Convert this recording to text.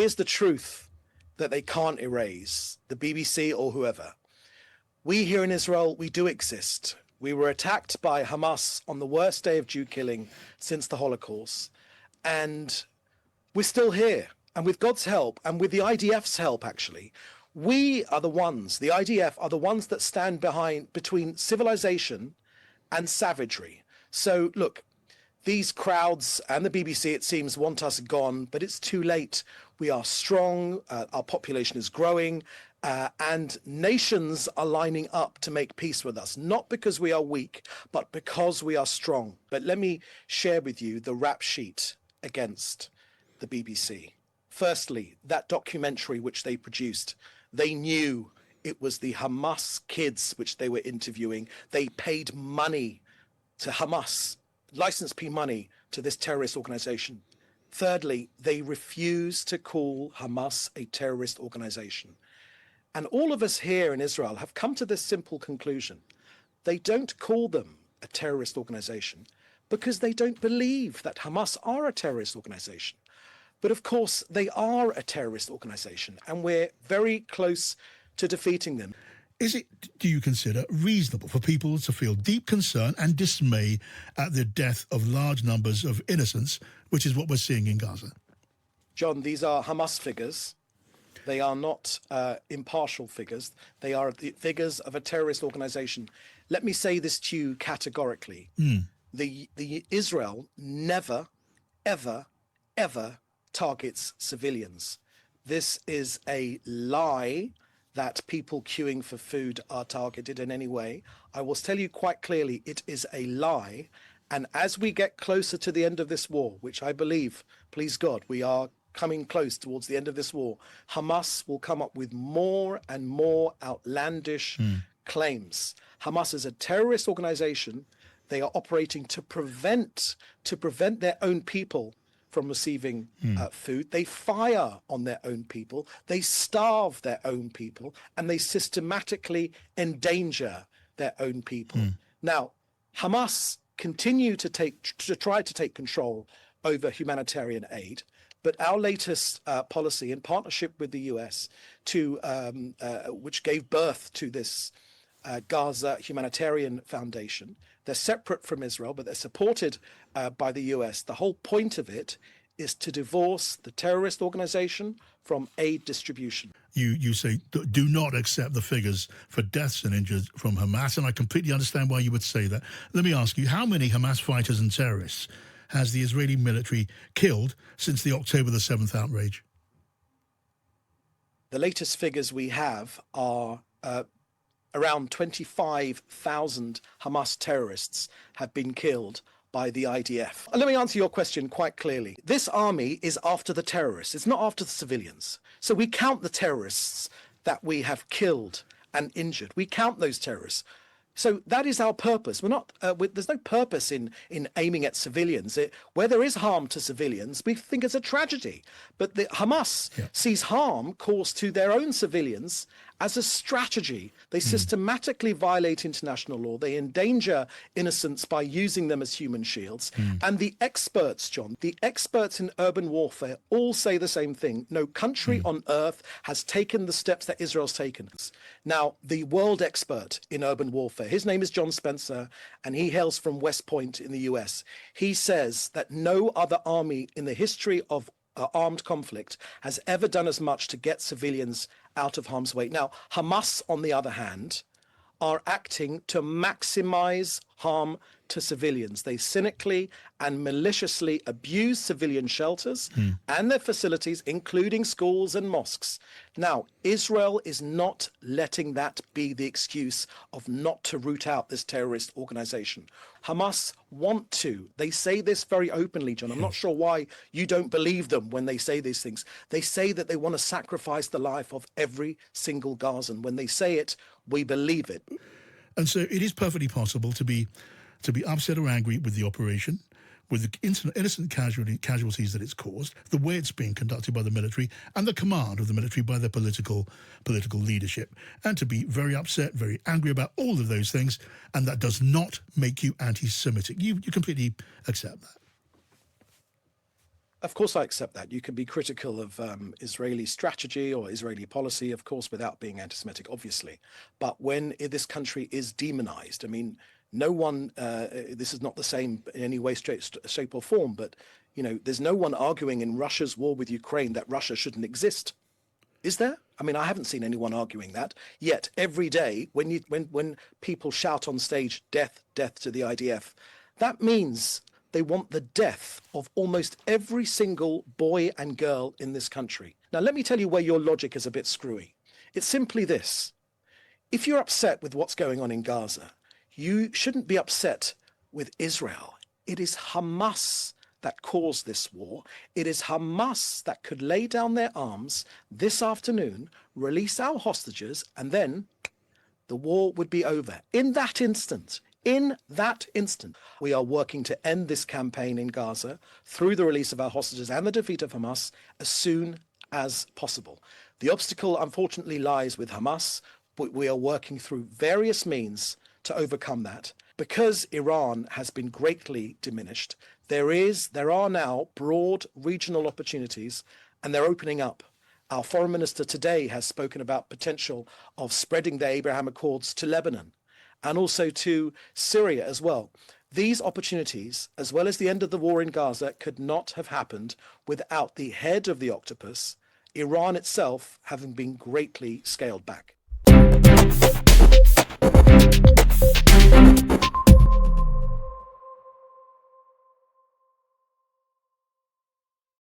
here's the truth that they can't erase, the BBC or whoever. We here in Israel, we do exist. We were attacked by Hamas on the worst day of Jew killing since the Holocaust. And we're still here. And with God's help, and with the IDF's help, actually, we are the ones, the IDF are the ones that stand between civilization and savagery. So look, these crowds and the BBC, it seems, want us gone, but it's too late. We are strong, our population is growing, and nations are lining up to make peace with us, not because we are weak, but because we are strong. But let me share with you the rap sheet against the BBC. Firstly, that documentary which they produced, they knew it was the Hamas kids which they were interviewing. They paid money to Hamas, license P money to this terrorist organization. Thirdly, they refused to call Hamas a terrorist organization. And all of us here in Israel have come to this simple conclusion. They don't call them a terrorist organization because they don't believe that Hamas are a terrorist organization. But of course, they are a terrorist organization, and we're very close to defeating them. Is it, do you consider, reasonable for people to feel deep concern and dismay at the death of large numbers of innocents, which is what we're seeing in Gaza? John, these are Hamas figures. They are not impartial figures. They are the figures of a terrorist organization. Let me say this to you categorically. The Israel never, ever, ever targets civilians. This is a lie that people queuing for food are targeted in any way. I will tell you quite clearly, it is a lie. And as we get closer to the end of this war, which I believe, please God, we are coming close towards the end of this war, Hamas will come up with more and more outlandish claims. Hamas is a terrorist organization. They are operating to prevent their own people from receiving food. They fire on their own people. They starve their own people, and they systematically endanger their own people. Now, Hamas continue to try to take control over humanitarian aid. But our latest policy, in partnership with the US, which gave birth to this Gaza Humanitarian Foundation, they're separate from Israel, but they're supported by the US. The whole point of it is to divorce the terrorist organization from aid distribution. You say do not accept the figures for deaths and injuries from Hamas, and I completely understand why you would say that. Let me ask you, how many Hamas fighters and terrorists has the Israeli military killed since the October the 7th outrage? The latest figures we have are around 25,000 Hamas terrorists have been killed by the IDF. Let me answer your question quite clearly. This army is after the terrorists. It's not after the civilians. So we count the terrorists that we have killed and injured. We count those terrorists. So that is our purpose. We're not. There's no purpose in aiming at civilians. Where there is harm to civilians, we think it's a tragedy. But the Hamas sees harm caused to their own civilians as a strategy. They systematically violate international law. They endanger innocents by using them as human shields. And the experts, John, the experts in urban warfare all say the same thing. No country on earth has taken the steps that Israel's taken. Now, the world expert in urban warfare, his name is John Spencer, and he hails from West Point in the US. He says that no other army in the history of armed conflict has ever done as much to get civilians out of harm's way. Now, Hamas, on the other hand, are acting to maximize harm to civilians. They cynically and maliciously abuse civilian shelters and their facilities, including schools and mosques. Now, Israel is not letting that be the excuse of not to root out this terrorist organization. Hamas want to. They say this very openly, John. I'm not sure why you don't believe them when they say these things. They say that they want to sacrifice the life of every single Gazan. When they say it, we believe it. And so it is perfectly possible to be upset or angry with the operation, with the innocent casualties that it's caused, the way it's being conducted by the military, and the command of the military by their political leadership, and to be very upset, very angry about all of those things, and that does not make you anti-Semitic. You completely accept that. Of course, I accept that. You can be critical of Israeli strategy or Israeli policy, of course, without being anti-Semitic, obviously. But when this country is demonized, I mean, no one, this is not the same in any way, shape or form, but, you know, there's no one arguing in Russia's war with Ukraine that Russia shouldn't exist. Is there? I mean, I haven't seen anyone arguing that. Yet every day when people shout on stage, death, death to the IDF, that means they want the death of almost every single boy and girl in this country. Now, let me tell you where your logic is a bit screwy. It's simply this. If you're upset with what's going on in Gaza, you shouldn't be upset with Israel. It is Hamas that caused this war. It is Hamas that could lay down their arms this afternoon, release our hostages, and then the war would be over. In that instant, we are working to end this campaign in Gaza through the release of our hostages and the defeat of Hamas as soon as possible. The obstacle, unfortunately, lies with Hamas, but we are working through various means to overcome that. Because Iran has been greatly diminished, there are now broad regional opportunities, and they're opening up. Our foreign minister today has spoken about potential of spreading the Abraham Accords to Lebanon and also to Syria as well. These opportunities, as well as the end of the war in Gaza, could not have happened without the head of the octopus, Iran itself, having been greatly scaled back.